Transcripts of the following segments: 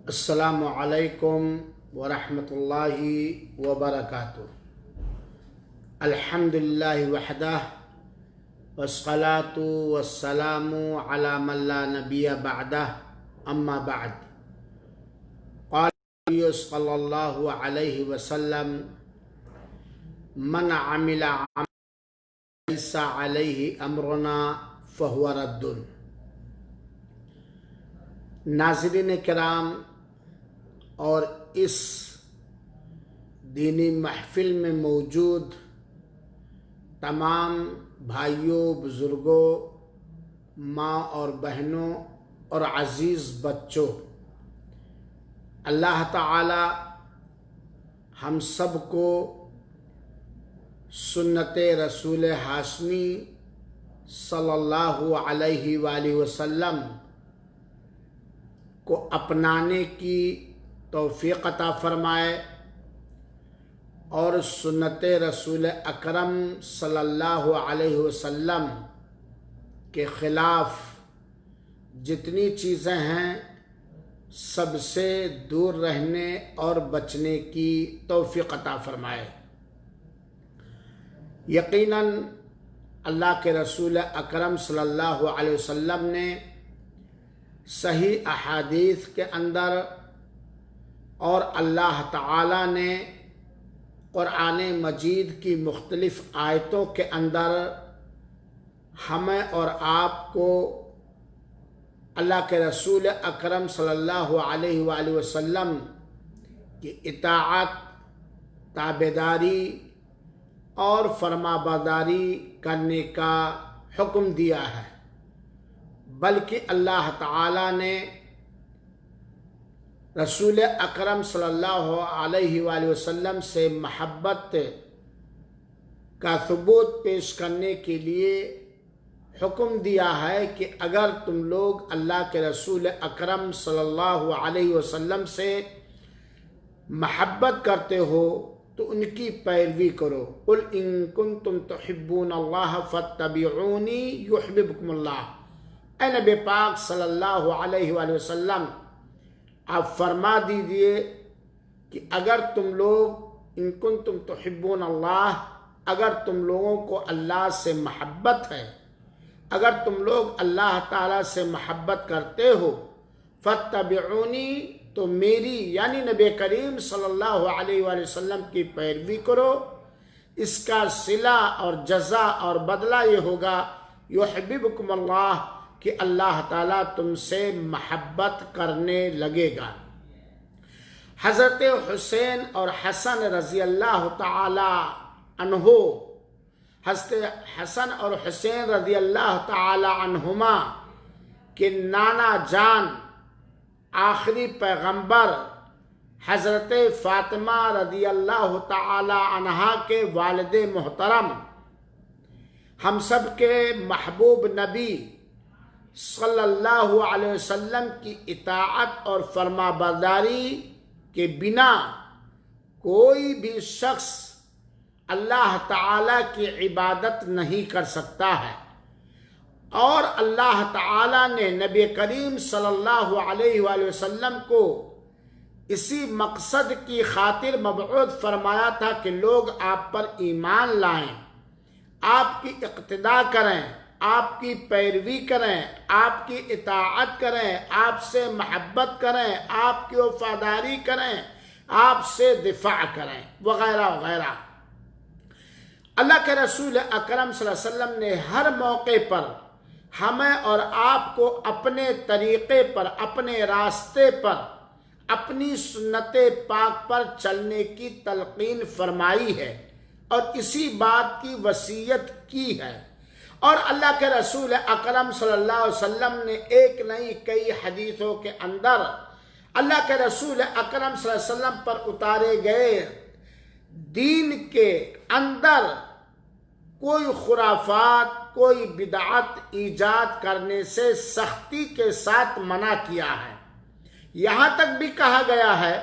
السلام علیکم ورحمۃ اللہ وبرکاتہ۔ الحمد للہ وحدہ والصلاة والسلام علی من لا نبی بعدہ اما بعد۔ قال النبی صلی اللہ علیہ وسلم من عمل عملا لیس علیہ امرنا فہو رد۔ ناظرین کرام، اور اس دینی محفل میں موجود تمام بھائیوں، بزرگوں، ماں اور بہنوں اور عزیز بچوں، اللہ تعالی ہم سب کو سنت رسول ہاشمی صلی اللہ علیہ وآلہ وسلم کو اپنانے کی توفیق عطا فرمائے، اور سنت رسول اکرم صلی اللہ علیہ وسلم کے خلاف جتنی چیزیں ہیں سب سے دور رہنے اور بچنے کی توفیق عطا فرمائے۔ یقیناً اللہ کے رسول اکرم صلی اللہ علیہ وسلم نے صحیح احادیث کے اندر اور اللہ تعالی نے قرآن مجید کی مختلف آیتوں کے اندر ہمیں اور آپ کو اللہ کے رسول اکرم صلی اللہ علیہ وآلہ وسلم کی اطاعت، تابعداری اور فرما برداری کرنے کا حکم دیا ہے، بلکہ اللہ تعالی نے رسول اکرم صلی اللہ علیہ وآلہ وسلم سے محبت کا ثبوت پیش کرنے کے لیے حکم دیا ہے کہ اگر تم لوگ اللہ کے رسول اکرم صلی اللہ علیہ وسلم سے محبت کرتے ہو تو ان کی پیروی کرو۔ قل ان کنتم تحبون اللہ فاتبعونی یحببکم اللہ۔ اے نبی پاک صلی اللہ علیہ وآلہ وسلم، آپ فرما دیجئے کہ اگر تم لوگ ان کنتم تحبون اللہ، اگر تم لوگوں کو اللہ سے محبت ہے، اگر تم لوگ اللہ تعالیٰ سے محبت کرتے ہو، فاتبعونی، تو میری یعنی نبی کریم صلی اللہ علیہ وآلہ وسلم کی پیروی کرو۔ اس کا صلہ اور جزا اور بدلہ یہ ہوگا یحببکم اللہ، کہ اللہ تعالیٰ تم سے محبت کرنے لگے گا۔ حضرت حسین اور حسن رضی اللہ تعالی عنہ، حضرت حسن اور حسین رضی اللہ تعالی عنہما کے نانا جان آخری پیغمبر حضرت فاطمہ رضی اللہ تعالی عنہا کے والد محترم، ہم سب کے محبوب نبی صلی اللہ علیہ وسلم کی اطاعت اور فرما برداری کے بنا کوئی بھی شخص اللہ تعالیٰ کی عبادت نہیں کر سکتا ہے، اور اللہ تعالیٰ نے نبی کریم صلی اللہ علیہ وآلہ وسلم کو اسی مقصد کی خاطر مبعوث فرمایا تھا کہ لوگ آپ پر ایمان لائیں، آپ کی اقتداء کریں، آپ کی پیروی کریں، آپ کی اطاعت کریں، آپ سے محبت کریں، آپ کی وفاداری کریں، آپ سے دفاع کریں، وغیرہ وغیرہ۔ اللہ کے رسول اکرم صلی اللہ علیہ وسلم نے ہر موقع پر ہمیں اور آپ کو اپنے طریقے پر، اپنے راستے پر، اپنی سنت پاک پر چلنے کی تلقین فرمائی ہے اور اسی بات کی وصیت کی ہے، اور اللہ کے رسول اکرم صلی اللہ علیہ وسلم نے ایک نہیں کئی حدیثوں کے اندر اللہ کے رسول اکرم صلی اللہ علیہ وسلم پر اتارے گئے دین کے اندر کوئی خرافات، کوئی بدعت ایجاد کرنے سے سختی کے ساتھ منع کیا ہے۔ یہاں تک بھی کہا گیا ہے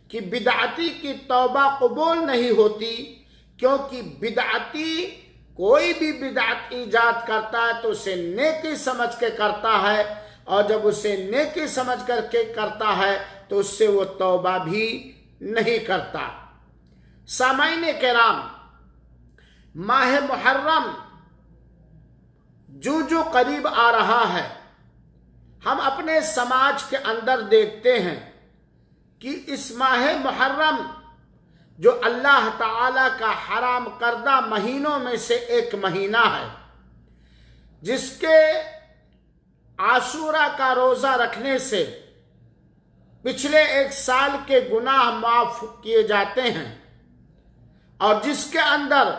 کہ بدعتی کی توبہ قبول نہیں ہوتی، کیونکہ بدعتی کوئی بھی بدعت ایجاد کرتا ہے تو اسے نیکی سمجھ کے کرتا ہے، اور جب اسے نیکی سمجھ کر کے کرتا ہے تو اس سے وہ توبہ بھی نہیں کرتا۔ سامعین کرام، ماہ محرم جو قریب آ رہا ہے، ہم اپنے سماج کے اندر دیکھتے ہیں کہ اس ماہ محرم جو اللہ تعالیٰ کا حرام کردہ مہینوں میں سے ایک مہینہ ہے، جس کے عاشورہ کا روزہ رکھنے سے پچھلے ایک سال کے گناہ معاف کیے جاتے ہیں، اور جس کے اندر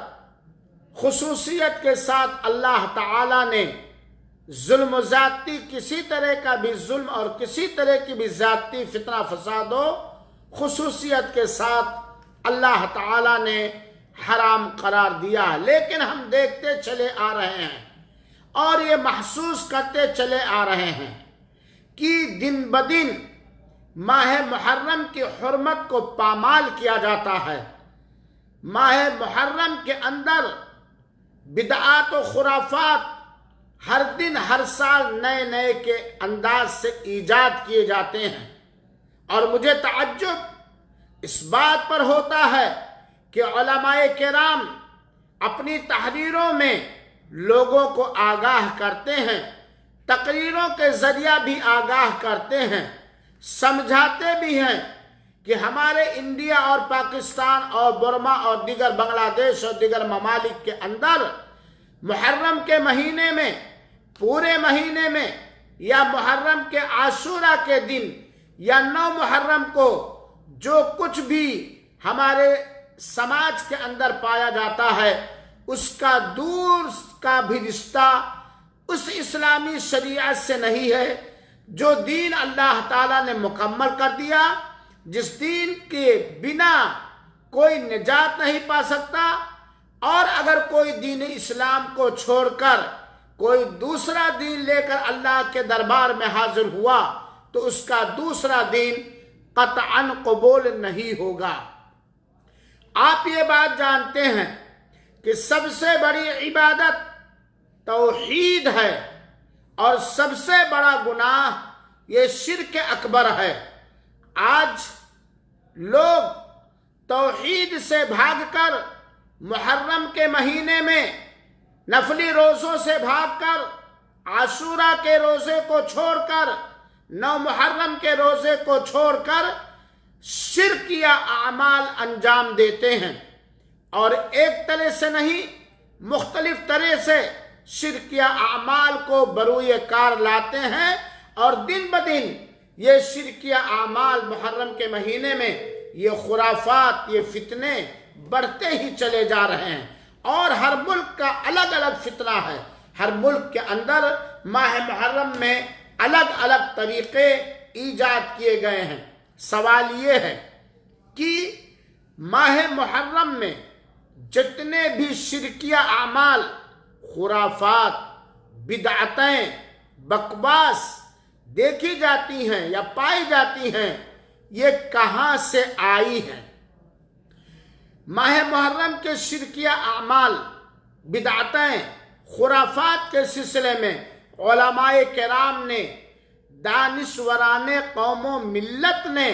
خصوصیت کے ساتھ اللہ تعالیٰ نے ظلم و زیادتی، کسی طرح کا بھی ظلم اور کسی طرح کی بھی زیادتی، فتنہ فساد ہو، خصوصیت کے ساتھ اللہ تعالیٰ نے حرام قرار دیا، لیکن ہم دیکھتے چلے آ رہے ہیں اور یہ محسوس کرتے چلے آ رہے ہیں کہ دن بدن ماہ محرم کی حرمت کو پامال کیا جاتا ہے۔ ماہ محرم کے اندر بدعات و خرافات ہر دن ہر سال نئے نئے کے انداز سے ایجاد کیے جاتے ہیں، اور مجھے تعجب اس بات پر ہوتا ہے کہ علماء کرام اپنی تحریروں میں لوگوں کو آگاہ کرتے ہیں، تقریروں کے ذریعہ بھی آگاہ کرتے ہیں، سمجھاتے بھی ہیں کہ ہمارے انڈیا اور پاکستان اور برما اور دیگر بنگلہ دیش اور دیگر ممالک کے اندر محرم کے مہینے میں، پورے مہینے میں، یا محرم کے عاشورہ کے دن یا 9 محرم کو جو کچھ بھی ہمارے سماج کے اندر پایا جاتا ہے، اس کا دور کا بھی رشتہ اس اسلامی شریعت سے نہیں ہے جو دین اللہ تعالیٰ نے مکمل کر دیا، جس دین کے بنا کوئی نجات نہیں پا سکتا، اور اگر کوئی دین اسلام کو چھوڑ کر کوئی دوسرا دین لے کر اللہ کے دربار میں حاضر ہوا تو اس کا دوسرا دین قطعاً قبول نہیں ہوگا۔ آپ یہ بات جانتے ہیں کہ سب سے بڑی عبادت توحید ہے، اور سب سے بڑا گناہ یہ شرک اکبر ہے۔ آج لوگ توحید سے بھاگ کر محرم کے مہینے میں نفلی روزوں سے بھاگ کر، عاشورہ کے روزے کو چھوڑ کر، 9 محرم کے روزے کو چھوڑ کر شرکیہ اعمال انجام دیتے ہیں، اور ایک طرح سے نہیں، مختلف طرح سے شرکیہ اعمال کو بروئے کار لاتے ہیں، اور دن بدن یہ شرکیہ اعمال محرم کے مہینے میں یہ خرافات، یہ فتنے بڑھتے ہی چلے جا رہے ہیں، اور ہر ملک کا الگ الگ فتنہ ہے۔ ہر ملک کے اندر ماہ محرم میں الگ الگ طریقے ایجاد کیے گئے ہیں۔ سوال یہ ہے کہ ماہ محرم میں جتنے بھی شرکیہ اعمال، خرافات، بدعتیں، بکواس دیکھی جاتی ہیں یا پائی جاتی ہیں، یہ کہاں سے آئی ہیں؟ ماہ محرم کے شرکیہ اعمال، بدعتیں، خرافات کے سلسلے میں علماء کرام نے، دانشوران قوم و ملت نے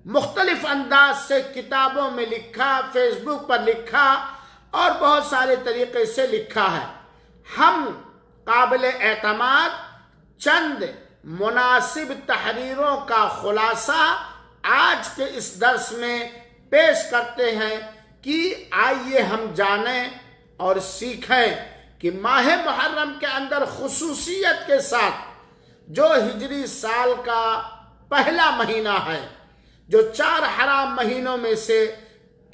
مختلف انداز سے کتابوں میں لکھا، فیس بک پر لکھا، اور بہت سارے طریقے سے لکھا ہے۔ ہم قابل اعتماد چند مناسب تحریروں کا خلاصہ آج کے اس درس میں پیش کرتے ہیں کہ آئیے ہم جانیں اور سیکھیں کہ ماہ محرم کے اندر خصوصیت کے ساتھ جو ہجری سال کا پہلا مہینہ ہے، جو 4 حرام مہینوں میں سے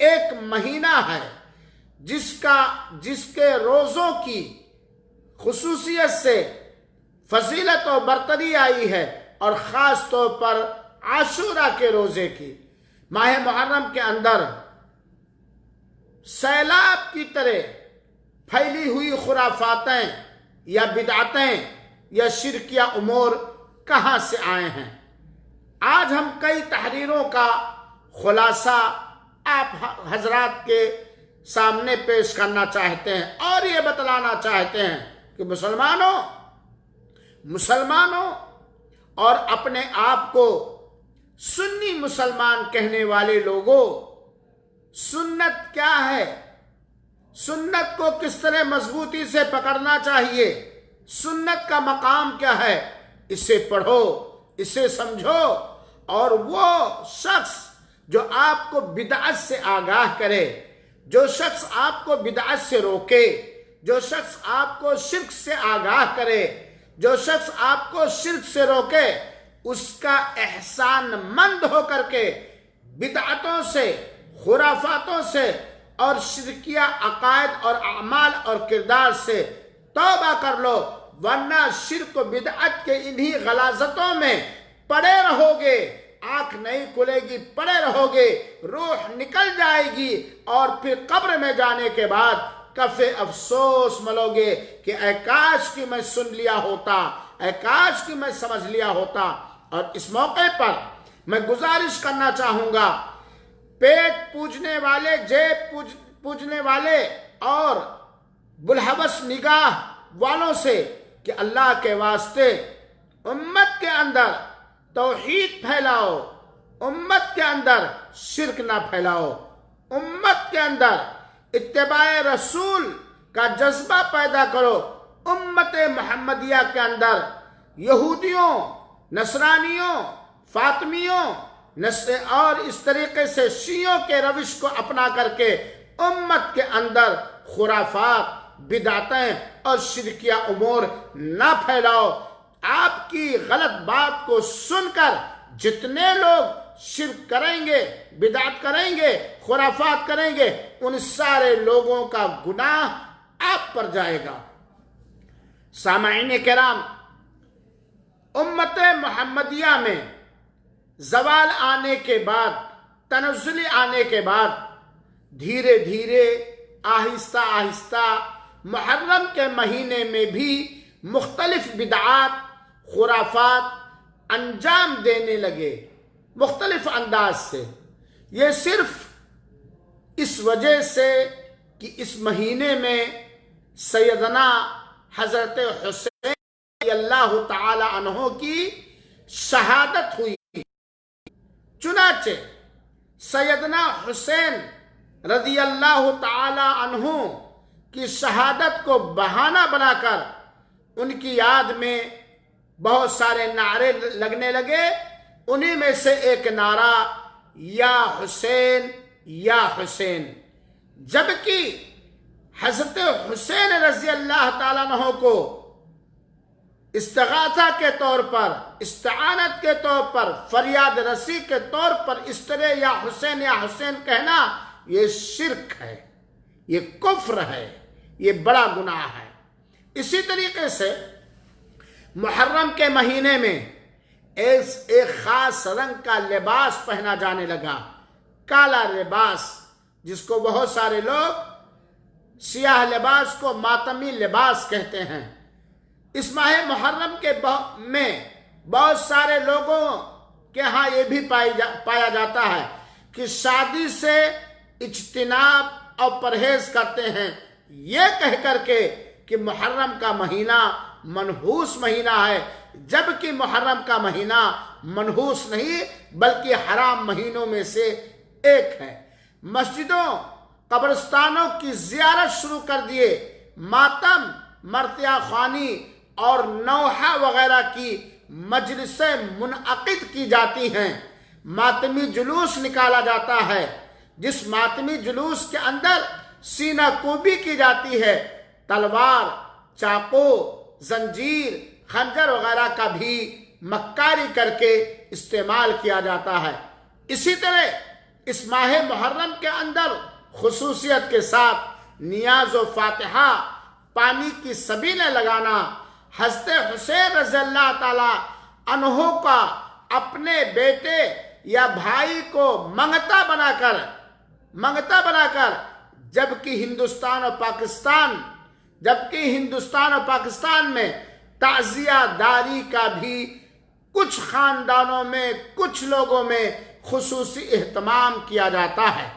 ایک مہینہ ہے، جس کے روزوں کی خصوصیت سے فضیلت و برتری آئی ہے، اور خاص طور پر عاشورہ کے روزے کی۔ ماہ محرم کے اندر سیلاب کی طرح پھیلی ہوئی خرافاتیں یا بدعتیں یا شرکیہ امور کہاں سے آئے ہیں؟ آج ہم کئی تحریروں کا خلاصہ آپ حضرات کے سامنے پیش کرنا چاہتے ہیں، اور یہ بتلانا چاہتے ہیں کہ مسلمانوں اور اپنے آپ کو سنی مسلمان کہنے والے لوگوں، سنت کیا ہے؟ سنت کو کس طرح مضبوطی سے پکڑنا چاہیے؟ سنت کا مقام کیا ہے؟ اسے پڑھو، اسے سمجھو، اور وہ شخص جو آپ کو بدعت سے آگاہ کرے، جو شخص آپ کو بدعت سے روکے، جو شخص آپ کو شرک سے آگاہ کرے، جو شخص آپ کو شرک سے روکے، اس کا احسان مند ہو کر کے بدعتوں سے، خرافاتوں سے اور شرکیہ عقائد اور اعمال اور کردار سے توبہ کر لو، ورنہ شرک و بدعت کے انہی غلاظتوں میں پڑے رہو گے، آنکھ نہیں کھلے گی، پڑے رہو گے، روح نکل جائے گی، اور پھر قبر میں جانے کے بعد کف افسوس ملو گے کہ اے کاش کہ میں سن لیا ہوتا، اے کاش کہ میں سمجھ لیا ہوتا۔ اور اس موقع پر میں گزارش کرنا چاہوں گا پیٹ پوجنے والے، جیب پوجنے والے اور بلحبس نگاہ والوں سے کہ اللہ کے واسطے امت کے اندر توحید پھیلاؤ، امت کے اندر شرک نہ پھیلاؤ، امت کے اندر اتباع رسول کا جذبہ پیدا کرو، امت محمدیہ کے اندر یہودیوں، نصرانیوں، فاطمیوں اور اس طریقے سے شیعوں کے روش کو اپنا کر کے امت کے اندر خرافات، بدعتیں اور شرکیہ امور نہ پھیلاؤ۔ آپ کی غلط بات کو سن کر جتنے لوگ شرک کریں گے، بدعت کریں گے، خرافات کریں گے، ان سارے لوگوں کا گناہ آپ پر جائے گا۔ سامعین کرام، امت محمدیہ میں زوال آنے کے بعد، تنزل آنے کے بعد، دھیرے دھیرے آہستہ آہستہ محرم کے مہینے میں بھی مختلف بدعات، خرافات انجام دینے لگے مختلف انداز سے۔ یہ صرف اس وجہ سے کہ اس مہینے میں سیدنا حضرت حسین رضی اللہ تعالی عنہ کی شہادت ہوئی، چنانچہ سیدنا حسین رضی اللہ تعالی عنہ کی شہادت کو بہانہ بنا کر ان کی یاد میں بہت سارے نعرے لگنے لگے۔ انہی میں سے ایک نعرہ یا حسین یا حسین، جبکہ حضرت حسین رضی اللہ تعالیٰ عنہ کو استغاثہ کے طور پر، استعانت کے طور پر، فریاد رسی کے طور پر اس طرح یا حسین کہنا یہ شرک ہے، یہ کفر ہے، یہ بڑا گناہ ہے۔ اسی طریقے سے محرم کے مہینے میں ایک خاص رنگ کا لباس پہنا جانے لگا، کالا لباس، جس کو بہت سارے لوگ سیاہ لباس کو ماتمی لباس کہتے ہیں۔ اس ماہ محرم کے میں بہت سارے لوگوں کے ہاں یہ بھی پایا جاتا ہے کہ شادی سے اجتناب اور پرہیز کرتے ہیں، یہ کہہ کر کے کہ محرم کا مہینہ منحوس مہینہ ہے، جبکہ محرم کا مہینہ منحوس نہیں بلکہ حرام مہینوں میں سے ایک ہے۔ مسجدوں، قبرستانوں کی زیارت شروع کر دیے، ماتم، مرثیہ خوانی اور نوحہ وغیرہ کی مجلسیں منعقد کی جاتی ہیں، ماتمی جلوس نکالا جاتا ہے، جس ماتمی جلوس کے اندر سینہ کوبی کی جاتی ہے، تلوار، چاقو، زنجیر، خنجر وغیرہ کا بھی مکاری کر کے استعمال کیا جاتا ہے۔ اسی طرح اس ماہ محرم کے اندر خصوصیت کے ساتھ نیاز و فاتحہ، پانی کی سبیلیں لگانا، حضرت حسین رضی اللہ تعالی عنہ کا اپنے بیٹے یا بھائی کو منگتا بنا کر جبکہ ہندوستان اور پاکستان میں تعزیہ داری کا بھی کچھ خاندانوں میں، کچھ لوگوں میں خصوصی اہتمام کیا جاتا ہے،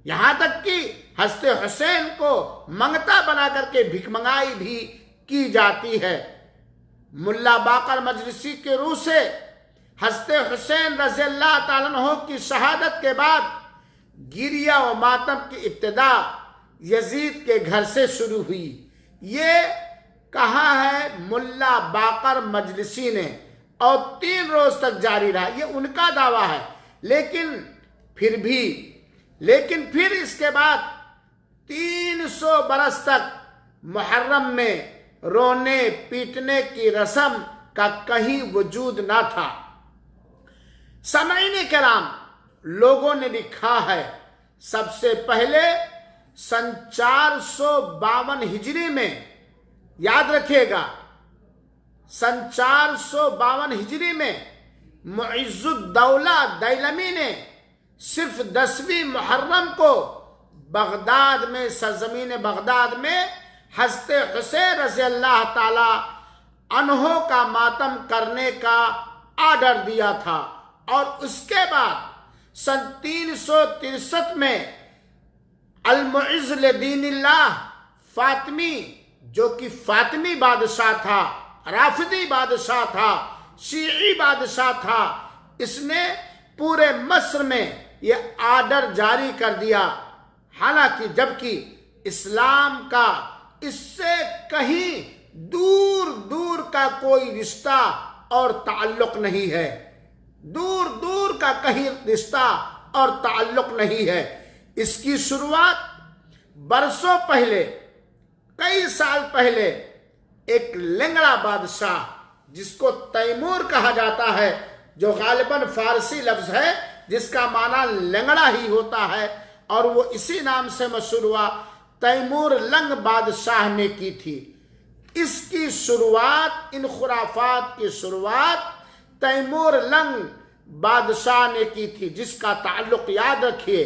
یہاں تک کہ حضرت حسین کو منگتا بنا کر کے بھیک منگائی بھی کی جاتی ہے۔ ملا باقر مجلسی کے روح سے حضرت حسین رضی اللہ تعالیٰ عنہ کی شہادت کے بعد گریہ و ماتم کی ابتدا یزید کے گھر سے شروع ہوئی. یہ کہا ہے ملا باقر مجلسی نے اور 3 روز تک جاری رہا. یہ ان کا دعویٰ ہے. لیکن پھر اس کے بعد 300 برس تک محرم میں رونے پیٹنے کی رسم کا کہیں وجود نہ تھا. سامعین کرام، لوگوں نے لکھا ہے سب سے پہلے سن 452 ہجری میں، یاد رکھیے گا، سن 452 ہجری میں معز الدولہ دیلمی نے صرف 10ویں محرم کو بغداد میں، سرزمین بغداد میں حضرت حسین رضی اللہ تعالی عنہ کا ماتم کرنے کا آرڈر دیا تھا. اور اس کے بعد سن 363 میں المعز لدین اللہ فاطمی، جو کہ فاطمی بادشاہ تھا، رافضی بادشاہ تھا، شیعی بادشاہ تھا، اس نے پورے مصر میں یہ آرڈر جاری کر دیا. حالانکہ جبکہ اسلام کا اس سے کہیں دور دور کا کوئی رشتہ اور تعلق نہیں ہے، دور دور کا کہیں رشتہ اور تعلق نہیں ہے. اس کی شروعات برسوں پہلے، کئی سال پہلے، ایک لنگڑا بادشاہ جس کو تیمور کہا جاتا ہے، جو غالباً فارسی لفظ ہے جس کا معنی لنگڑا ہی ہوتا ہے، اور وہ اسی نام سے مشہور ہوا، تیمور لنگ بادشاہ نے کی تھی. اس کی شروعات، ان خرافات کی شروعات تیمور لنگ بادشاہ نے کی تھی، جس کا تعلق یاد رکھیے.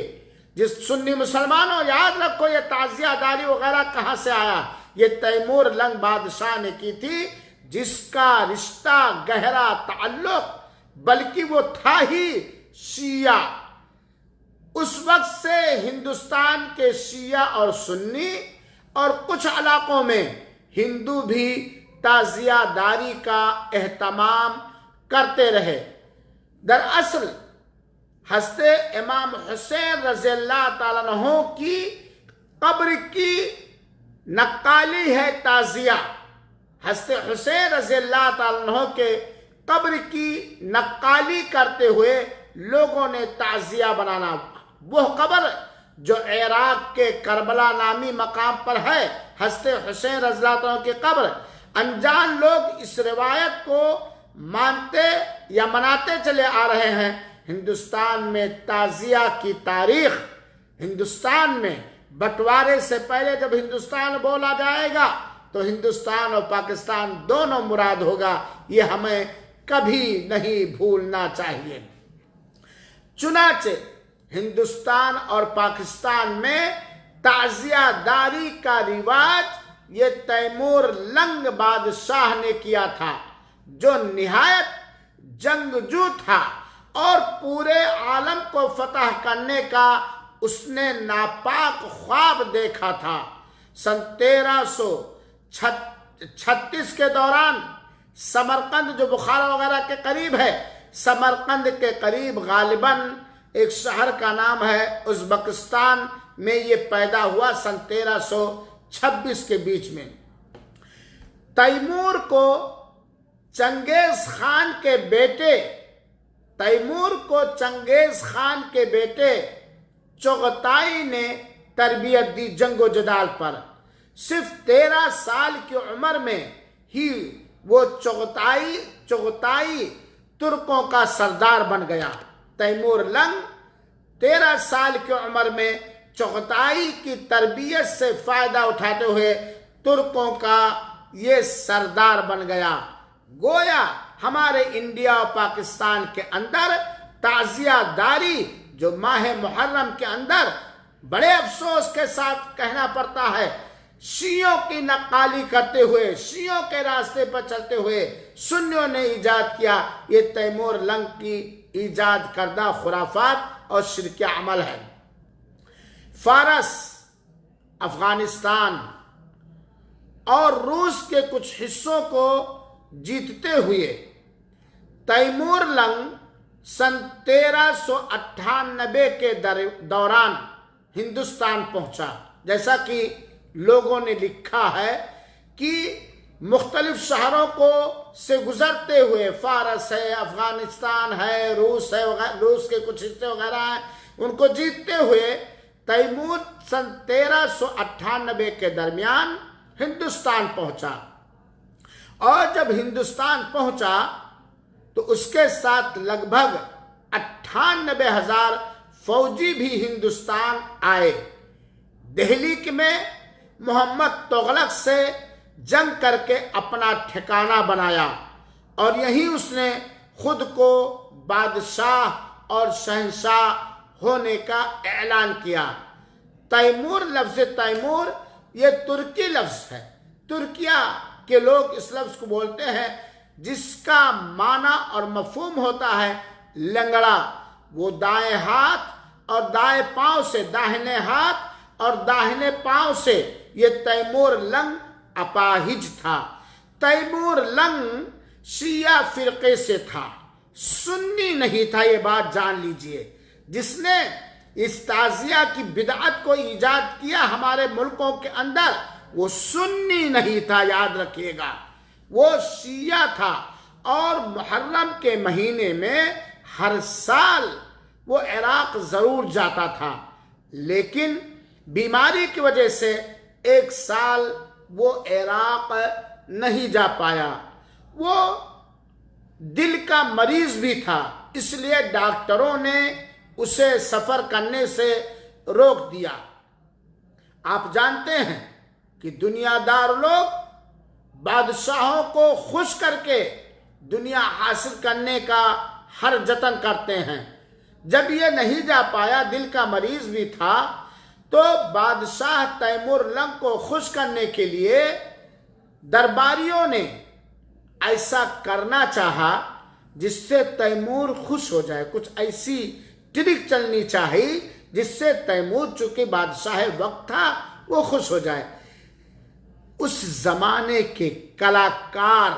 جس سنی مسلمانوں یاد رکھو یہ تعزیہ داری وغیرہ کہاں سے آیا. یہ تیمور لنگ بادشاہ نے کی تھی، جس کا رشتہ گہرا تعلق، بلکہ وہ تھا ہی شیعہ. اس وقت سے ہندوستان کے شیعہ اور سنی اور کچھ علاقوں میں ہندو بھی تعزیہ داری کا اہتمام کرتے رہے. دراصل حضرت امام حسین رضی اللہ تعالیٰ عنہ کی قبر کی نقالی ہے تعزیہ. حضرت حسین رضی اللہ تعالیٰ عنہ کے قبر کی نقالی کرتے ہوئے لوگوں نے تعزیہ بنانا. وہ قبر جو عراق کے کربلا نامی مقام پر ہے، حضرت حسین رضی اللہ عنہ کی قبر، انجان لوگ اس روایت کو مانتے یا مناتے چلے آ رہے ہیں. ہندوستان میں تعزیہ کی تاریخ، ہندوستان میں بٹوارے سے پہلے جب ہندوستان بولا جائے گا تو ہندوستان اور پاکستان دونوں مراد ہوگا. یہ ہمیں کبھی نہیں بھولنا چاہیے. چنانچہ ہندوستان اور پاکستان میں تعزیہ داری کا رواج یہ تیمور لنگ بادشاہ نے کیا تھا، جو نہایت جنگجو تھا اور پورے عالم کو فتح کرنے کا اس نے ناپاک خواب دیکھا تھا. سن 1336 کے دوران سمرقند، جو بخارا وغیرہ کے قریب ہے، سمرقند کے قریب غالباً ایک شہر کا نام ہے ازبکستان میں یہ پیدا ہوا. سن 1326 کے بیچ میں تیمور کو چنگیز خان کے بیٹے چغتائی نے تربیت دی جنگ و جدال پر. صرف 13 سال کی عمر میں ہی وہ چغتائی ترکوں کا سردار بن گیا. تیمور لنگ 13 سال کی عمر میں چغتائی کی تربیت سے فائدہ اٹھاتے ہوئے ترکوں کا یہ سردار بن گیا. گویا ہمارے انڈیا اور پاکستان کے اندر تعزیہ داری جو ماہ محرم کے اندر بڑے افسوس کے ساتھ کہنا پڑتا ہے، شیعوں کی نقالی کرتے ہوئے، شیعوں کے راستے پر چلتے ہوئے سنیوں نے ایجاد کیا. یہ تیمور لنگ کی ایجاد کردہ خرافات اور شرک عمل ہے. فارس، افغانستان اور روس کے کچھ حصوں کو جیتتے ہوئے تیمور لنگ سن 1398 کے دوران ہندوستان پہنچا. جیسا کہ لوگوں نے لکھا ہے کہ مختلف شہروں کو سے گزرتے ہوئے، فارس ہے، افغانستان ہے، روس ہے، روس کے کچھ حصے وغیرہ ہیں، ان کو جیتتے ہوئے تیمور سن 1398 کے درمیان ہندوستان پہنچا. اور جب ہندوستان پہنچا تو اس کے ساتھ لگ بھگ 98,000 فوجی بھی ہندوستان آئے. دہلی میں محمد تغلق سے جنگ کر کے اپنا ٹھکانہ بنایا اور یہیں اس نے خود کو بادشاہ اور شہنشاہ ہونے کا اعلان کیا. تیمور، لفظ تیمور یہ ترکی لفظ ہے. ترکیہ کے لوگ اس لفظ کو بولتے ہیں جس کا معنی اور مفہوم ہوتا ہے لنگڑا. وہ دائیں ہاتھ اور دائیں پاؤں سے، داہنے ہاتھ اور داہنے پاؤں سے یہ تیمور لنگ اپاہج تھا. تیمور لنگ شیعہ فرقے سے تھا، سنی نہیں تھا. یہ بات جان لیجئے. جس نے اس تعزیہ کی بدعت کو ایجاد کیا ہمارے ملکوں کے اندر، وہ سنی نہیں تھا، یاد رکھیے گا. وہ شیعہ تھا اور محرم کے مہینے میں ہر سال وہ عراق ضرور جاتا تھا، لیکن بیماری کی وجہ سے ایک سال وہ عراق نہیں جا پایا. وہ دل کا مریض بھی تھا، اس لیے ڈاکٹروں نے اسے سفر کرنے سے روک دیا. آپ جانتے ہیں کہ دنیا دار لوگ بادشاہوں کو خوش کر کے دنیا حاصل کرنے کا ہر جتن کرتے ہیں. جب یہ نہیں جا پایا، دل کا مریض بھی تھا، تو بادشاہ تیمور لنگ کو خوش کرنے کے لیے درباریوں نے ایسا کرنا چاہا جس سے تیمور خوش ہو جائے. کچھ ایسی ٹرک چلنی چاہیے جس سے تیمور، چونکہ بادشاہ وقت تھا، وہ خوش ہو جائے. اس زمانے کے کلاکار،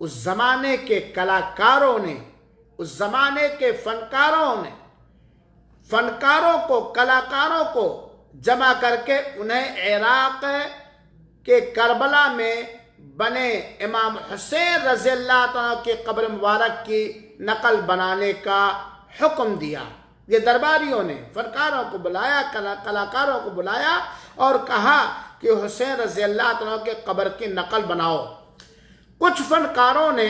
اس زمانے کے کلاکاروں نے، اس زمانے کے فنکاروں کو، کلاکاروں کو جمع کر کے انہیں عراق کے کربلا میں بنے امام حسین رضی اللہ عنہ کی قبر مبارک کی نقل بنانے کا حکم دیا. یہ درباریوں نے فنکاروں کو بلایا، کلاکاروں کو بلایا اور کہا کہ حسین رضی اللہ عنہ کے قبر کی نقل بناؤ. کچھ فنکاروں نے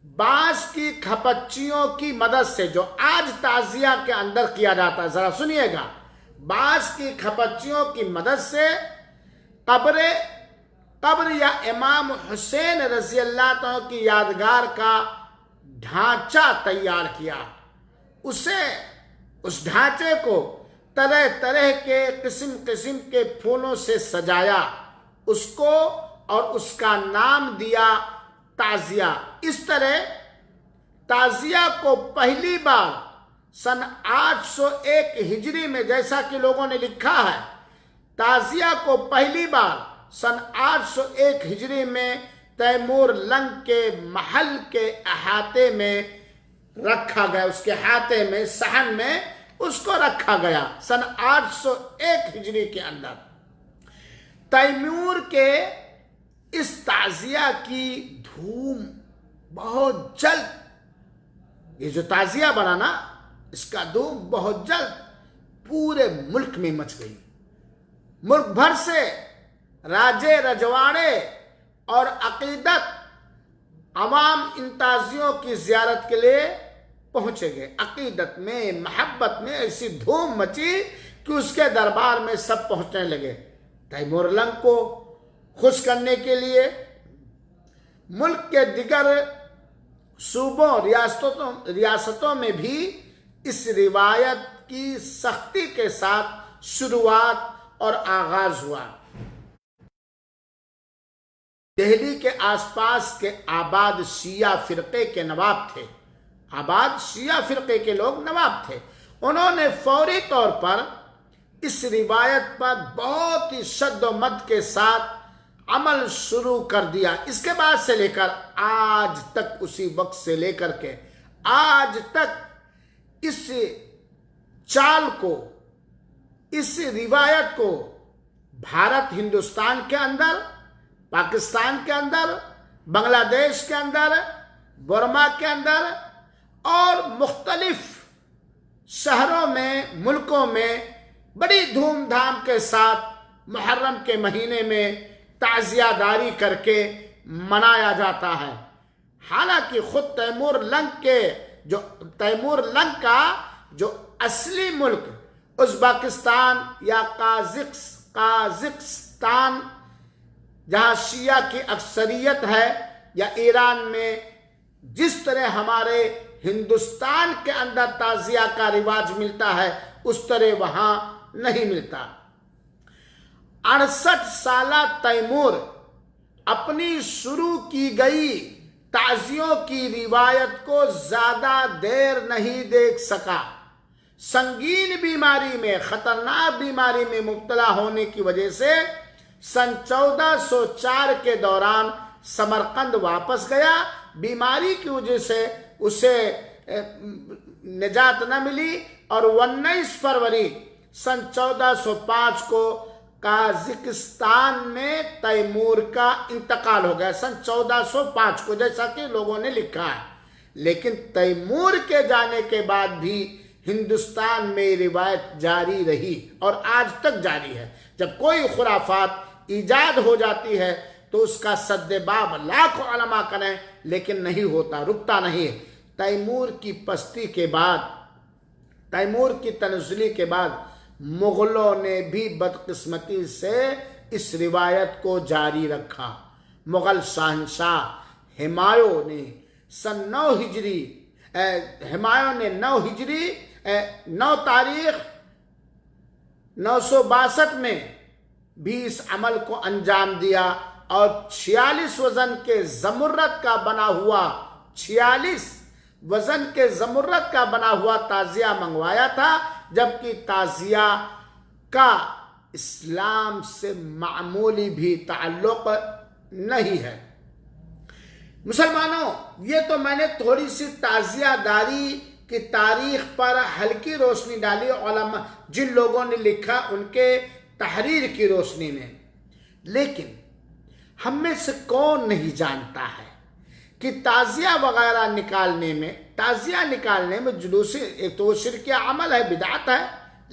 بانس کی کھپچیوں کی مدد سے، جو آج تعزیہ کے اندر کیا جاتا ہے، ذرا سنیے گا، بانس کی کھپچیوں کی مدد سے قبر یا امام حسین رضی اللہ عنہ کی یادگار کا ڈھانچہ تیار کیا. اس ڈھانچے کو طرح طرح کے قسم قسم کے پھولوں سے سجایا، اس کو اور اس کا نام دیا تعزیہ. اس طرح تعزیہ کو پہلی بار سن 801 ہجری میں، جیسا کہ لوگوں نے لکھا ہے، تعزیہ کو پہلی بار سن 801 ہجری میں تیمور لنگ کے محل کے احاطے میں رکھا گیا. اس کے احاطے میں، صحن میں اس کو رکھا گیا سن 801 ہجری کے اندر. تیمور کے اس تعزیہ کی دھوم بہت جلد، یہ جو تعزیہ بنا نا، اس کا دھوم بہت جلد پورے ملک میں مچ گئی. ملک بھر سے راجے رجواڑے اور عقیدت عوام ان تعزیوں کی زیارت کے لیے پہنچے گئے. عقیدت میں، محبت میں ایسی دھوم مچی کہ اس کے دربار میں سب پہنچنے لگے. تیمور لنگ کو خوش کرنے کے لیے ملک کے دیگر صوبوں، ریاستوں میں بھی اس روایت کی سختی کے ساتھ شروعات اور آغاز ہوا. دہلی کے آس پاس کے آباد شیعہ فرقے کے نواب تھے. آباد شیعہ فرقے کے لوگ نواب تھے. انہوں نے فوری طور پر اس روایت پر بہت ہی شد و مد کے ساتھ عمل شروع کر دیا، اس کے بعد سے لے کر آج تک، اسی وقت سے لے کر کے آج تک اس چال کو، اس روایت کو بھارت ہندوستان کے اندر، پاکستان کے اندر، بنگلہ دیش کے اندر، برما کے اندر اور مختلف شہروں میں، ملکوں میں بڑی دھوم دھام کے ساتھ محرم کے مہینے میں تعزیہ داری کر کے منایا جاتا ہے۔ حالانکہ خود تیمور لنگ کا جو اصلی ملک ازبکستان یا قازقستان، جہاں شیعہ کی اکثریت ہے، یا ایران میں جس طرح ہمارے ہندوستان کے اندر تعزیہ کا رواج ملتا ہے، اس طرح وہاں نہیں ملتا۔ 68 سالہ تیمور اپنی شروع کی گئی تعزیوں کی روایت کو زیادہ دیر نہیں دیکھ سکا۔ سنگین بیماری میں، خطرناک بیماری میں مبتلا ہونے کی وجہ سے سن 1404 کے دوران سمرقند واپس گیا۔ بیماری کی وجہ سے اسے نجات نہ ملی اور 19 فروری سن 1405 کو قازقستان میں تیمور کا انتقال ہو گیا، سن 1405 کو، جیسا کہ لوگوں نے لکھا ہے۔ لیکن تیمور کے جانے کے بعد بھی ہندوستان میں روایت جاری رہی اور آج تک جاری ہے۔ جب کوئی خرافات ایجاد ہو جاتی ہے تو اس کا سد باب لاکھ علماء کریں، لیکن نہیں ہوتا، رکتا نہیں ہے۔ تیمور کی پستی کے بعد، تیمور کی تنزلی کے بعد مغلوں نے بھی بدقسمتی سے اس روایت کو جاری رکھا۔ مغل شہنشاہ ہمایوں نے سن 9 ہجری، ہمایوں نے 9 تاریخ 962 میں بھی اس عمل کو انجام دیا اور 46 وزن کے زمرد کا بنا ہوا 46 وزن کے زمرد کا بنا ہوا تعزیہ منگوایا تھا، جبکہ تعزیہ کا اسلام سے معمولی بھی تعلق نہیں ہے۔ مسلمانوں، یہ تو میں نے تھوڑی سی تعزیہ داری کی تاریخ پر ہلکی روشنی ڈالی، علماء جن لوگوں نے لکھا ان کے تحریر کی روشنی میں، لیکن ہم میں سے کون نہیں جانتا ہے کہ تعزیہ وغیرہ نکالنے میں جلوس، ایک تو شرک عمل ہے، بدعت ہے،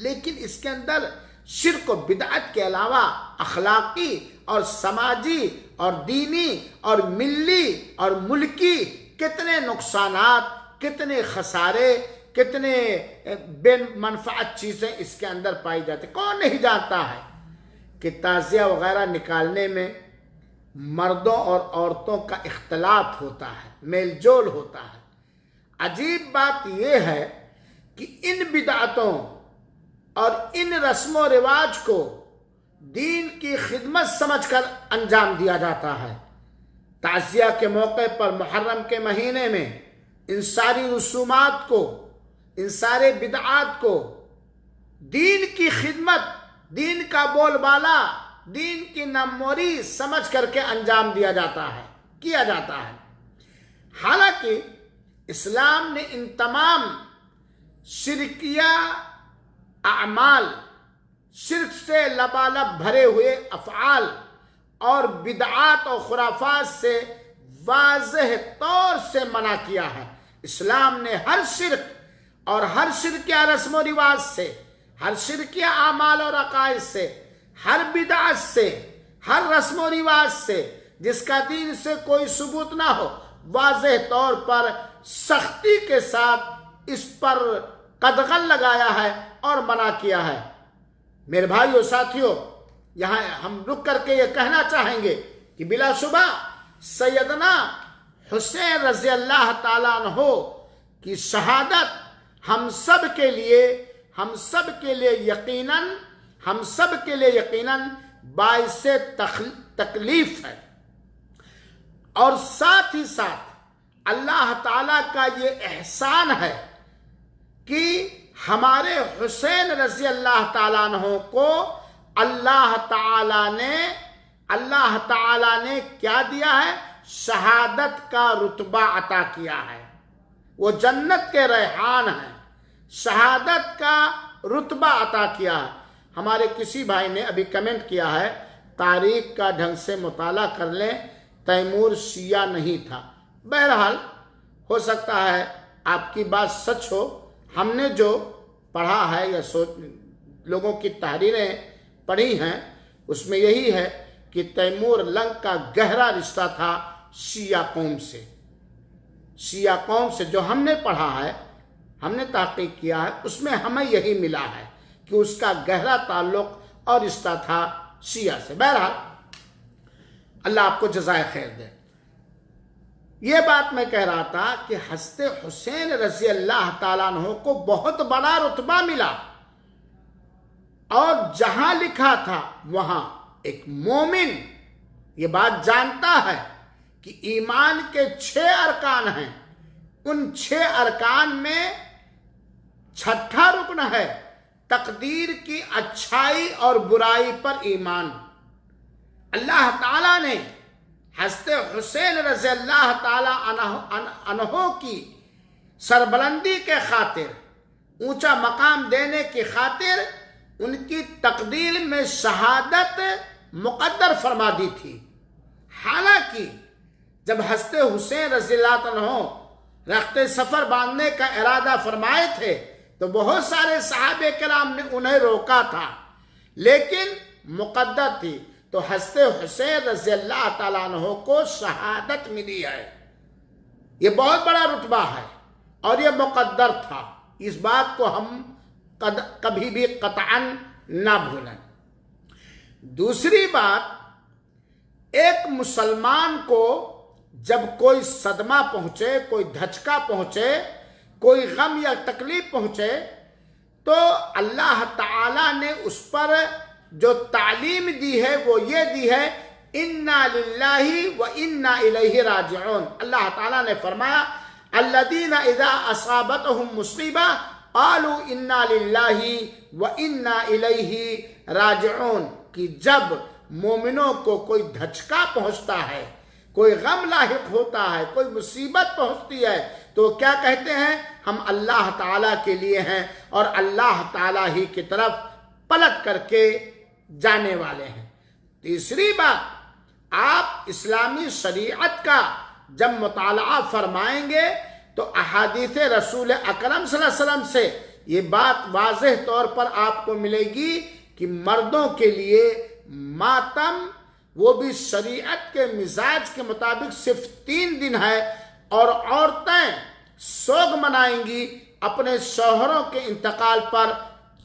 لیکن اس کے اندر شرک و بدعت کے علاوہ اخلاقی اور سماجی اور دینی اور ملی اور ملکی کتنے نقصانات، کتنے خسارے، کتنے بے منفعت چیزیں اس کے اندر پائی جاتی۔ کون نہیں جانتا ہے کہ تعزیہ وغیرہ نکالنے میں مردوں اور عورتوں کا اختلاط ہوتا ہے، میل جول ہوتا ہے۔ عجیب بات یہ ہے کہ ان بدعتوں اور ان رسم و رواج کو دین کی خدمت سمجھ کر انجام دیا جاتا ہے۔ تعزیہ کے موقع پر محرم کے مہینے میں ان ساری رسومات کو، ان سارے بدعات کو دین کی خدمت، دین کا بول بالا، دین کی نموری سمجھ کر کے انجام دیا جاتا ہے، کیا جاتا ہے۔ حالانکہ اسلام نے ان تمام شرکیہ اعمال، شرک سے لبالب بھرے ہوئے افعال اور بدعات اور خرافات سے واضح طور سے منع کیا ہے۔ اسلام نے ہر شرک اور ہر شرکیہ رسم و رواج سے، ہر شرکیہ اعمال اور عقائد سے، ہر بدعت سے، ہر رسم و رواج سے جس کا دین سے کوئی ثبوت نہ ہو، واضح طور پر سختی کے ساتھ اس پر قدغن لگایا ہے اور منع کیا ہے۔ میرے بھائیو ساتھیو، یہاں ہم رک کر کے یہ کہنا چاہیں گے کہ بلا شبہ سیدنا حسین رضی اللہ تعالیٰ عنہ کی شہادت ہم سب کے لیے یقیناً باعث تکلیف ہے، اور ساتھ ہی ساتھ اللہ تعالیٰ کا یہ احسان ہے کہ ہمارے حسین رضی اللہ تعالیٰ عنہ کو اللہ تعالیٰ نے اللہ تعالیٰ نے کیا دیا ہے؟ شہادت کا رتبہ عطا کیا ہے. وہ جنت کے ریحان ہیں، شہادت کا رتبہ عطا کیا ہے. ہمارے کسی بھائی نے ابھی کمنٹ کیا ہے، تاریخ کا ڈھنگ سے مطالعہ کر لیں، تیمور شیعہ نہیں تھا. بہرحال ہو سکتا ہے آپ کی بات سچ ہو. ہم نے جو پڑھا ہے یا لوگوں کی تحریریں پڑھی ہیں اس میں یہی ہے کہ تیمور لنگ کا گہرا رشتہ تھا شیعہ قوم سے. شیعہ قوم سے جو ہم نے پڑھا ہے، ہم نے تحقیق کیا ہے، اس میں ہمیں یہی ملا ہے کہ اس کا گہرا تعلق اور رشتہ تھا شیعہ سے. بہرحال اللہ آپ کو جزائے خیر دے. یہ بات میں کہہ رہا تھا کہ حضرت حسین رضی اللہ تعالیٰ عنہ کو بہت بڑا رتبہ ملا، اور جہاں لکھا تھا وہاں ایک مومن یہ بات جانتا ہے کہ ایمان کے 6 ارکان ہیں. ان 6 ارکان میں 6واں رکن ہے تقدیر کی اچھائی اور برائی پر ایمان. اللہ تعالیٰ نے حضرت حسین رضی اللہ تعالیٰ عنہ کی سربلندی کے خاطر، اونچا مقام دینے کی خاطر ان کی تقدیر میں شہادت مقدر فرما دی تھی. حالانکہ جب حضرت حسین رضی اللہ عنہ رخت سفر باندھنے کا ارادہ فرمائے تھے تو بہت سارے صحابہ کرام نے انہیں روکا تھا، لیکن مقدر تھی. تو حضرت حسین رضی اللہ تعالیٰ عنہ کو شہادت ملی ہے. یہ بہت بڑا رتبہ ہے اور یہ مقدر تھا. اس بات کو ہم کبھی بھی قطعاً نہ بھولیں. دوسری بات، ایک مسلمان کو جب کوئی صدمہ پہنچے، کوئی دھچکا پہنچے، کوئی غم یا تکلیف پہنچے، تو اللہ تعالیٰ نے اس پر جو تعلیم دی ہے وہ یہ دی ہے، اِنَّا لِلَّهِ وَإِنَّا إِلَيْهِ رَاجِعُونَ. اللہ تعالیٰ نے فرمایا الَّذِينَ إِذَا أَصَابَتْهُمْ مُصِيبَةٌ قَالُوا إِنَّا لِلَّهِ وَإِنَّا إِلَيْهِ رَاجِعُونَ. کہ جب مومنوں کو کوئی دھچکا پہنچتا ہے، کوئی غم لاحق ہوتا ہے، کوئی مصیبت پہنچتی ہے، تو کیا کہتے ہیں؟ ہم اللہ تعالیٰ کے لیے ہیں اور اللہ تعالیٰ ہی کی طرف پلٹ کر کے جانے والے ہیں. تیسری بات، آپ اسلامی شریعت کا جب مطالعہ فرمائیں گے تو احادیث رسول اکرم صلی اللہ علیہ وسلم سے یہ بات واضح طور پر آپ کو ملے گی کہ مردوں کے لیے ماتم، وہ بھی شریعت کے مزاج کے مطابق صرف 3 دن ہے، اور عورتیں سوگ منائیں گی اپنے شوہروں کے انتقال پر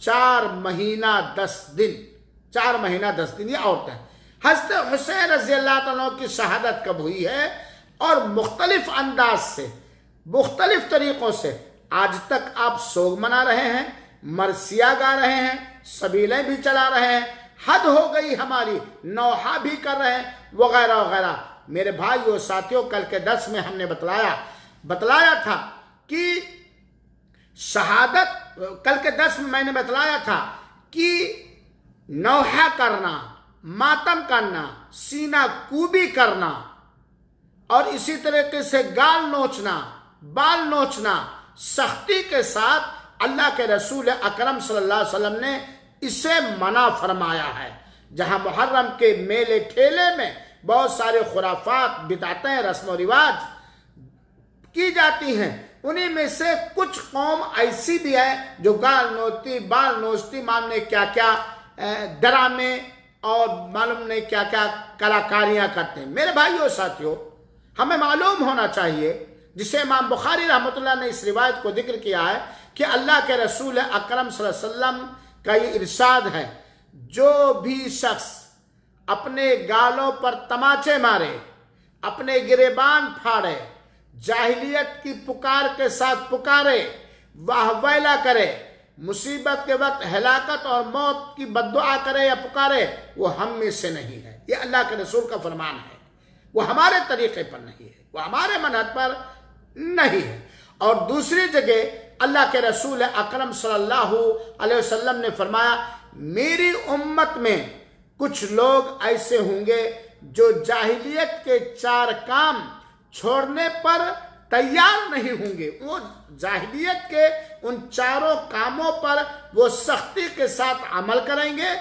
4 مہینہ 10 دن. 4 مہینہ 10 دن یہ عورتیں. حضرت حسین رضی اللہ عنہ کی شہادت کب ہوئی ہے؟ اور مختلف انداز سے، مختلف طریقوں سے آج تک آپ سوگ منا رہے ہیں، مرثیہ گا رہے ہیں، سبیلیں بھی چلا رہے ہیں، حد ہو گئی ہماری، نوحہ بھی کر رہے ہیں، وغیرہ وغیرہ. میرے بھائیو ساتھیوں، کل کے درس میں ہم نے بتلایا تھا کہ شہادت، کل کے درس میں نے بتلایا تھا کہ نوحہ کرنا، ماتم کرنا، سینہ کوبی کرنا، اور اسی طریقے سے گال نوچنا، بال نوچنا، سختی کے ساتھ اللہ کے رسول اکرم صلی اللہ علیہ وسلم نے اسے منع فرمایا ہے. جہاں محرم کے میلے ٹھیلے میں بہت سارے خرافات، بدعتیں، رسم و رواج کی جاتی ہیں، انہی میں سے کچھ قوم ایسی بھی ہے جو گال نوچتی، بال نوچتی، ماننے کیا کیا ڈرامے اور معلوم نہیں کیا کیا کلاکاریاں کرتے ہیں. میرے بھائیو ساتھیو، ہمیں معلوم ہونا چاہیے، جسے امام بخاری رحمۃ اللہ نے اس روایت کو ذکر کیا ہے کہ اللہ کے رسول اکرم صلی اللہ علیہ وسلم کا یہ ارشاد ہے، جو بھی شخص اپنے گالوں پر تماچے مارے، اپنے گریبان پھاڑے، جاہلیت کی پکار کے ساتھ پکارے، واہ ویلا کرے، مصیبت کے وقت ہلاکت اور موت کی بددعا کرے یا پکارے، وہ ہم میں سے نہیں ہے. یہ اللہ کے رسول کا فرمان ہے. وہ ہمارے طریقے پر نہیں ہے، وہ ہمارے منہج پر نہیں ہے. اور دوسری جگہ اللہ کے رسول اکرم صلی اللہ علیہ وسلم نے فرمایا، میری امت میں کچھ لوگ ایسے ہوں گے جو جاہلیت کے 4 کام چھوڑنے پر تیار نہیں ہوں گے. وہ جاہلیت کے ان 4 کاموں پر وہ سختی کے ساتھ عمل کریں گے.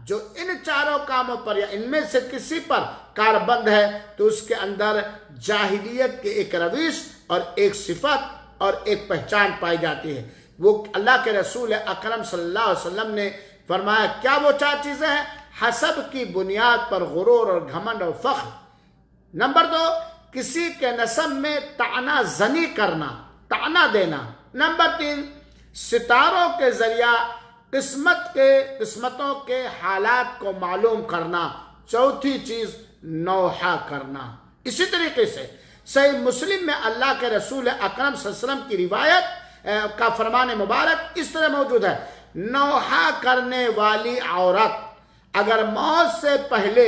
جو ان 4 کاموں پر یا ان میں سے کسی پر کاربند ہے تو اس کے اندر جاہلیت کے ایک روش اور ایک صفت اور ایک پہچان پائی جاتی ہے. وہ اللہ کے رسول اکرم صلی اللہ علیہ وسلم نے فرمایا کیا وہ 4 چیزیں ہیں؟ حسب کی بنیاد پر غرور اور گھمنڈ اور فخر. نمبر 2، کسی کے نسب میں طعنہ زنی کرنا، طعنہ دینا. نمبر 3، ستاروں کے ذریعہ قسمتوں کے حالات کو معلوم کرنا. چوتھی چیز نوحہ کرنا. اسی طریقے سے صحیح مسلم میں اللہ کے رسول اکرم صلی اللہ علیہ وسلم کی روایت کا فرمان مبارک اس طرح موجود ہے: نوحہ کرنے والی عورت اگر موت سے پہلے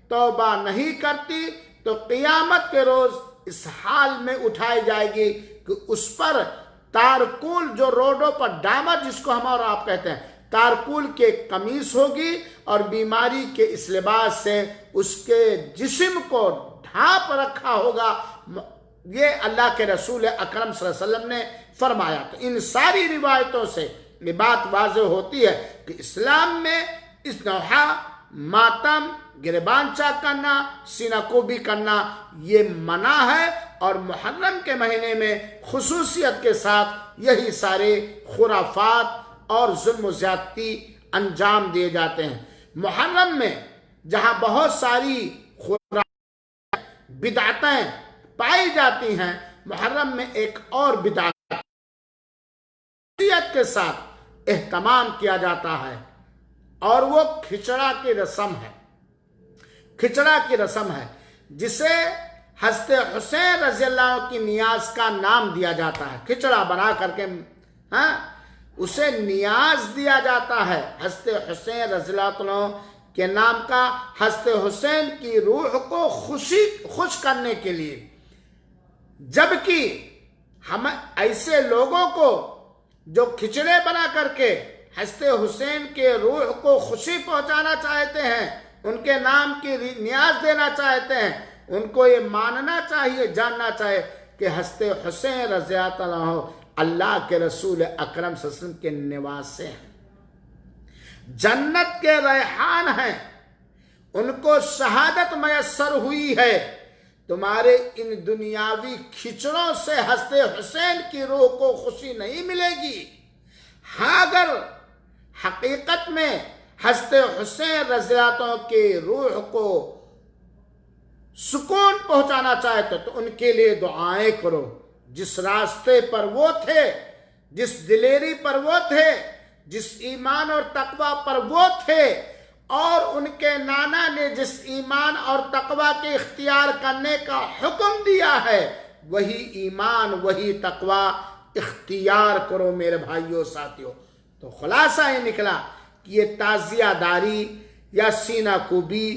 توبہ نہیں کرتی تو قیامت کے روز اس حال میں اٹھائی جائے گی کہ اس پر تارکول، جو روڈوں پر ڈامر جس کو ہم اور آپ کہتے ہیں، تارکول کے قمیص ہوگی اور بیماری کے اس لباس سے اس کے جسم کو ڈھانپ رکھا ہوگا. یہ اللہ کے رسول اکرم صلی اللہ علیہ وسلم نے فرمایا. تو ان ساری روایتوں سے یہ بات واضح ہوتی ہے کہ اسلام میں اس نوحہ، ماتم، گریبان چاک کرنا، سینہ کوبی کرنا یہ منع ہے. اور محرم کے مہینے میں خصوصیت کے ساتھ یہی سارے خرافات اور ظلم و زیادتی انجام دیے جاتے ہیں. محرم میں جہاں بہت ساری بدعتیں پائی جاتی ہیں، محرم میں ایک اور بدعت کے ساتھ اہتمام کیا جاتا ہے اور وہ کھچڑا کی رسم ہے. کھچڑا کی رسم ہے جسے حضرت حسین رضی اللہ عنہ کی نیاز کا نام دیا جاتا ہے. کھچڑا بنا کر کے اسے نیاز دیا جاتا ہے حضرت حسین رضی اللہ عنہ کے نام کا، حضرت حسین کی روح کو خوش کرنے کے لیے. جبکہ ہم ایسے لوگوں کو جو کھچڑے بنا کر کے حضرت حسین کے روح کو خوشی پہنچانا چاہتے ہیں، ان کے نام کی نیاز دینا چاہتے ہیں، ان کو یہ ماننا چاہیے، جاننا چاہیے کہ حضرت حسین رضی اللہ عنہ اللہ کے رسول اکرم صلی اللہ علیہ وسلم کے نواسے ہیں، جنت کے ریحان ہیں، ان کو شہادت میسر ہوئی ہے. تمہارے ان دنیاوی کھچڑوں سے حضرت حسین کی روح کو خوشی نہیں ملے گی. ہاں اگر حقیقت میں حضرت حسین رضی اللہ عنہ کے روح کو سکون پہنچانا چاہتے تو ان کے لیے دعائیں کرو. جس راستے پر وہ تھے، جس دلیری پر وہ تھے، جس ایمان اور تقوی پر وہ تھے، اور ان کے نانا نے جس ایمان اور تقوی کے اختیار کرنے کا حکم دیا ہے، وہی ایمان وہی تقوی اختیار کرو میرے بھائیوں ساتھیوں. تو خلاصہ یہ نکلا کہ یہ تعزیہ داری یا سینہ کوبی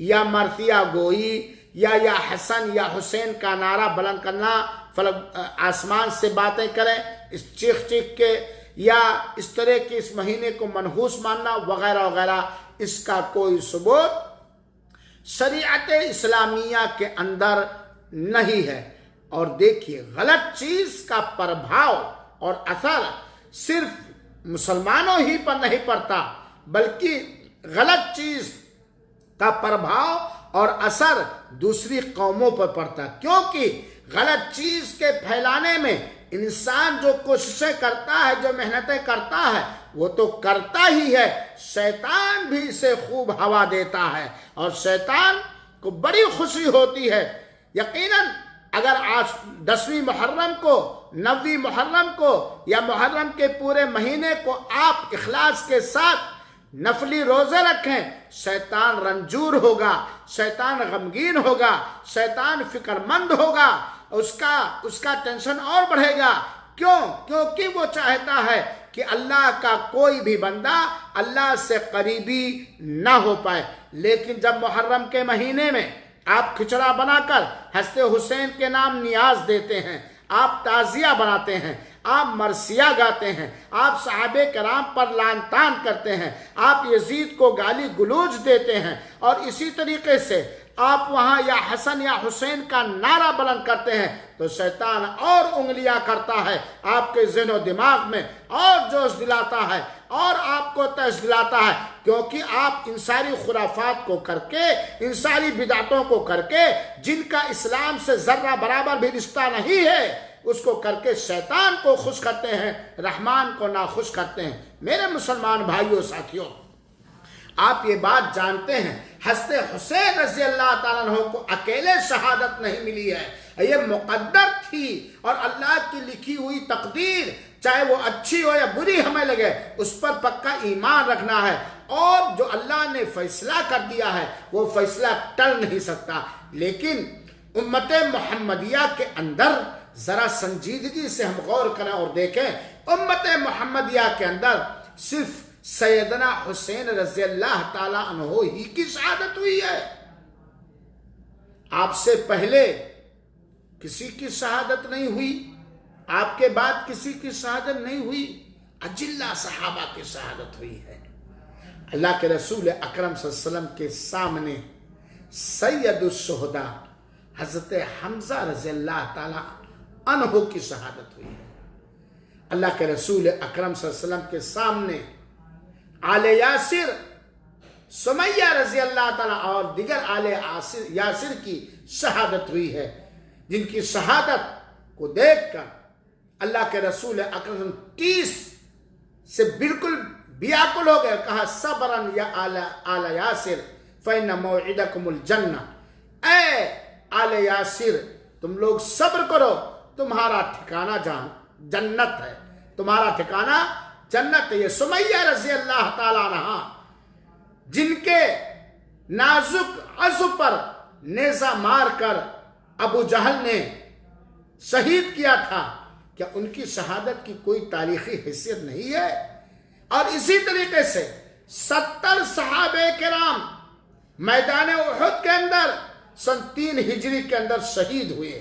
یا مرثیہ گوئی یا حسن یا حسین کا نعرہ بلند کرنا، آسمان سے باتیں کریں اس چیخ کے، یا اس طرح کے اس مہینے کو منحوس ماننا وغیرہ وغیرہ، اس کا کوئی ثبوت شریعت اسلامیہ کے اندر نہیں ہے. اور دیکھیے غلط چیز کا پربھاؤ اور اثر صرف مسلمانوں ہی پر نہیں پڑتا، بلکہ غلط چیز کا پربھاؤ اور اثر دوسری قوموں پر پڑتا، کیونکہ غلط چیز کے پھیلانے میں انسان جو کوششیں کرتا ہے، جو محنتیں کرتا ہے، وہ تو کرتا ہی ہے، شیطان بھی اسے خوب ہوا دیتا ہے اور شیطان کو بڑی خوشی ہوتی ہے. یقیناً اگر آج 10ویں محرم کو، 9ویں محرم کو یا محرم کے پورے مہینے کو آپ اخلاص کے ساتھ نفلی روزے رکھیں، شیطان رنجور ہوگا، شیطان غمگین ہوگا، شیطان فکر مند ہوگا، اس کا ٹینشن اور بڑھے گا. کیوں؟ کیونکہ وہ چاہتا ہے کہ اللہ کا کوئی بھی بندہ اللہ سے قریبی نہ ہو پائے. لیکن جب محرم کے مہینے میں آپ کھچڑا بنا کر حضرت حسین کے نام نیاز دیتے ہیں، آپ تعزیہ بناتے ہیں، آپ مرثیہ گاتے ہیں، آپ صحابہ کرام پر لعن طعن کرتے ہیں، آپ یزید کو گالی گلوچ دیتے ہیں، اور اسی طریقے سے آپ وہاں یا حسن یا حسین کا نعرہ بلند کرتے ہیں، تو شیطان اور انگلیاں کرتا ہے آپ کے ذہن و دماغ میں، اور جوش دلاتا ہے اور آپ کو تش دلاتا ہے، کیونکہ آپ ان ساری خرافات کو کر کے، ان ساری بدعتوں کو کر کے، جن کا اسلام سے ذرہ برابر بھی رشتہ نہیں ہے، اس کو کر کے شیطان کو خوش کرتے ہیں، رحمان کو ناخوش کرتے ہیں۔ میرے مسلمان بھائیوں ساتھیوں، آپ یہ بات جانتے ہیں حضرت حسین رضی اللہ تعالیٰ عنہ کو اکیلے شہادت نہیں ملی ہے، یہ مقدر تھی، اور اللہ کی لکھی ہوئی تقدیر چاہے وہ اچھی ہو یا بری ہمیں لگے، اس پر پکا ایمان رکھنا ہے، اور جو اللہ نے فیصلہ کر دیا ہے وہ فیصلہ ٹل نہیں سکتا۔ لیکن امت محمدیہ کے اندر ذرا سنجیدگی سے ہم غور کریں اور دیکھیں، امت محمدیہ کے اندر صرف سیدنا حسین رضی اللہ تعالی عنہ ہی کی شہادت ہوئی ہے، آپ سے پہلے کسی کی شہادت نہیں ہوئی، آپ کے بعد کسی کی شہادت نہیں ہوئی، اجلہ صحابہ کی شہادت ہوئی ہے۔ اللہ کے رسول اکرم صلی اللہ علیہ وسلم کے سامنے سید الشہداء حضرت حمزہ رضی اللہ تعالی عنہ کی شہادت ہوئی ہے۔ اللہ کے رسول اکرم صلی اللہ علیہ وسلم کے سامنے آل یاسر، سمیہ رضی اللہ تعالیٰ اور دیگر آل یاسر کی شہادت ہوئی ہے، جن کی شہادت کو دیکھ کر اللہ کے رسول اکرم 30 سے بالکل بیاکل ہو گئے، کہا صبراً یا آل یاسر فإن موعدکم الجنہ، اے آل یاسر تم لوگ صبر کرو، تمہارا ٹھکانہ جنت ہے، تمہارا ٹھکانہ جنت ہے۔ یہ سمیہ رضی اللہ تعالیٰ عنہ جن کے نازک عضو پر نیزہ مار کر ابو جہل نے شہید کیا تھا، کیا ان کی شہادت کی کوئی تاریخی حیثیت نہیں ہے؟ اور اسی طریقے سے 70 صحابہ کرام میدان احد کے اندر سن 3 ہجری کے اندر شہید ہوئے۔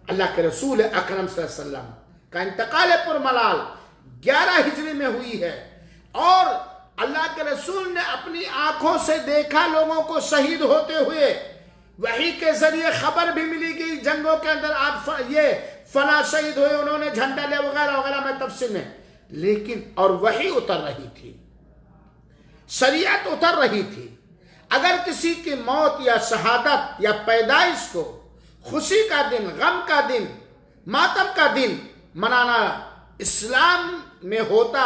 اللہ کے رسول اکرم صلی اللہ علیہ وسلم کا انتقال پرملال 11 ہجری میں ہوئی ہے، اور اللہ کے رسول نے اپنی آنکھوں سے دیکھا لوگوں کو شہید ہوتے ہوئے، وحی کے ذریعے خبر بھی ملی گئی جنگوں کے اندر آپ یہ فلاں شہید ہوئے، انہوں نے جھنڈا لے وغیرہ وغیرہ میں تفصیل میں، لیکن اور وحی اتر رہی تھی، شریعت اتر رہی تھی۔ اگر کسی کی موت یا شہادت یا پیدائش کو خوشی کا دن، غم کا دن، ماتم کا دن منانا اسلام میں ہوتا،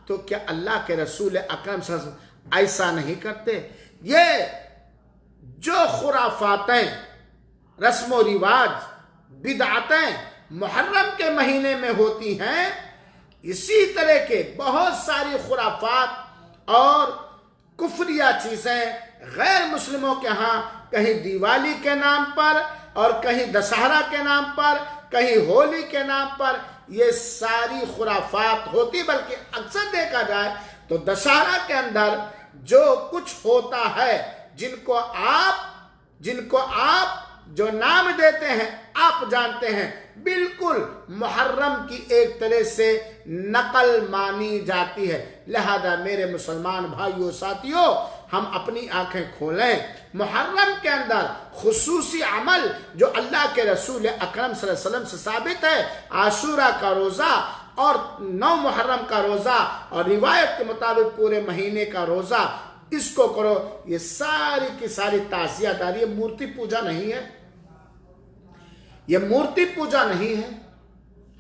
تو کیا اللہ کے رسول اکرم صلی اللہ علیہ وسلم ایسا نہیں کرتے؟ یہ جو خرافاتیں، رسم و رواج، بدعتیں محرم کے مہینے میں ہوتی ہیں، اسی طرح کے بہت ساری خرافات اور کفریہ چیزیں غیر مسلموں کے ہاں کہیں دیوالی کے نام پر، اور کہیں دشہرہ کے نام پر، کہیں ہولی کے نام پر یہ ساری خرافات ہوتی۔ بلکہ اکثر دیکھا جائے تو دشہرہ کے اندر جو کچھ ہوتا ہے، جن کو آپ جو نام دیتے ہیں آپ جانتے ہیں، بالکل محرم کی ایک طرح سے نقل مانی جاتی ہے۔ لہذا میرے مسلمان بھائیوں ساتھیوں، ہم اپنی آنکھیں کھولیں، محرم کے اندر خصوصی عمل جو اللہ کے رسول اکرم صلی اللہ علیہ وسلم سے ثابت ہے، عاشورہ کا روزہ اور 9 محرم کا روزہ، اور روایت کے مطابق پورے مہینے کا روزہ، اس کو کرو۔ یہ ساری کی ساری تعزیہ داری، یہ مورتی پوجا نہیں ہے، یہ مورتی پوجا نہیں ہے،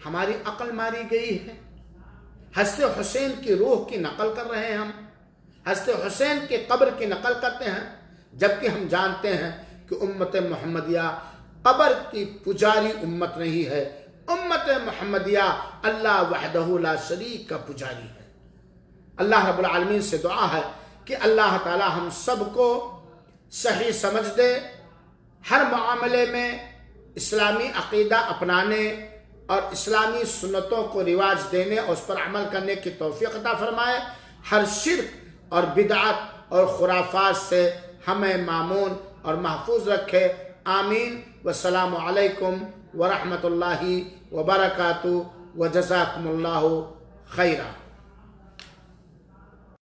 ہماری عقل ماری گئی ہے۔ حضرت حسین کی روح کی نقل کر رہے ہیں ہم، حضرت حسین کے قبر کی نقل کرتے ہیں، جبکہ ہم جانتے ہیں کہ امت محمدیہ قبر کی پجاری امت نہیں ہے، امت محمدیہ اللہ وحدہ لا شریک کا پجاری ہے۔ اللہ رب العالمین سے دعا ہے کہ اللہ تعالی ہم سب کو صحیح سمجھ دے، ہر معاملے میں اسلامی عقیدہ اپنانے اور اسلامی سنتوں کو رواج دینے اور اس پر عمل کرنے کی توفیق عطا فرمائے، ہر شرک اور بدعت اور خرافات سے ہمیں مامون اور محفوظ رکھے، آمین۔ والسلام علیکم ورحمۃ اللہ وبرکاتہ۔ وجزاکم اللہ خیرہ.